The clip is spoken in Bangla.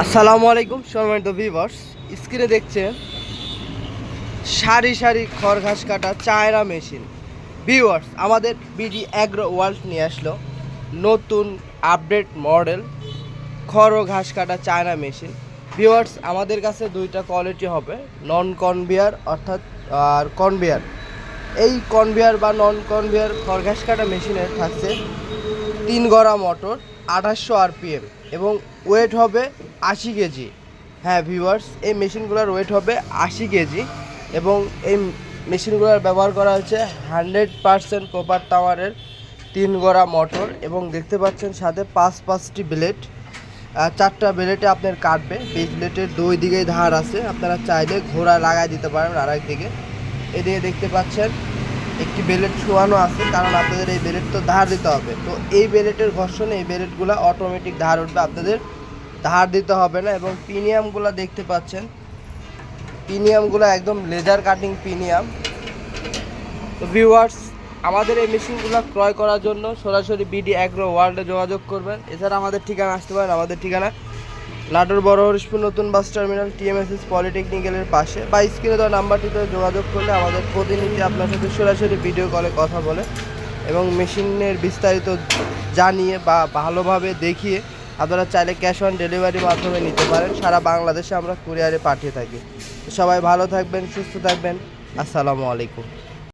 আসসালামু আলাইকুম সম্মানিত ভিউয়ার্স, স্ক্রিনে দেখছেন সারি সারি খড় ঘাস কাটা চায়না মেশিন। ভিউয়ার্স, আমাদের বিডি অ্যাগ্রো ওয়ার্ল্ড নিয়ে আসলো নতুন আপডেট মডেল খড় ও ঘাস কাটা চায়না মেশিন। ভিউয়ার্স, আমাদের কাছে দুইটা কোয়ালিটি হবে, নন কনভেয়ার অর্থাৎ আর কনভেয়ার। এই কনভেয়ার বা নন কনভেয়ার খড় ঘাস কাটা মেশিনের থাকছে 3 গড়া মোটর, 2800 আরপিএম এবং ওয়েট হবে 80 কেজি। হ্যাঁ ভিউয়ার্স, এই মেশিনগুলোর ওয়েট হবে 80 কেজি এবং এই মেশিনগুলোর ব্যবহার করা হচ্ছে 100% কপার টাওয়ারের 3 গড়া মোটর এবং দেখতে পাচ্ছেন সাথে 5টি ব্লেড। 4টা ব্লেডে আপনার কাটবে, 20 ব্লেডের দুই দিকেই ধার আছে, আপনারা চাইলে ঘোড়া লাগাই দিতে পারেন আর একদিকে। এদিকে দেখতে পাচ্ছেন একটি বেলেট শোয়ানো আছে, কারণ আপনাদের এই বেলেট তো ধার দিতে হবে। তো এই বেলেটের ঘর্ষণে এই বেলেটগুলো অটোমেটিক ধার উঠবে, আপনাদের ধার দিতে হবে না। এবং প্রিমিয়ামগুলো দেখতে পাচ্ছেন, প্রিমিয়ামগুলো একদম লেজার কাটিং প্রিমিয়াম। তো ভিউয়ার্স, আমাদের এই মেশিনগুলো ক্রয় করার জন্য সরাসরি বিডি অ্যাগ্রো ওয়ার্ল্ডে যোগাযোগ করবেন। এছাড়া আমাদের ঠিকানা আসতে পারেন, আমাদের ঠিকানা নাটোর বড় হরিশপুর নতুন বাস টার্মিনাল টিএমএসএস পলিটেকনিক্যালের পাশে, বা স্ক্রিনে দেওয়া নাম্বারটিতে যোগাযোগ করলে আমাদের প্রতিনিধি আপনার সাথে সরাসরি ভিডিও কলে কথা বলে এবং মেশিনের বিস্তারিত জানিয়ে বা ভালোভাবে দেখিয়ে আপনারা চাইলে ক্যাশ অন ডেলিভারির মাধ্যমে নিতে পারেন। সারা বাংলাদেশে আমরা কুরিয়ারে পাঠিয়ে থাকি। সবাই ভালো থাকবেন, সুস্থ থাকবেন। আসসালামু আলাইকুম।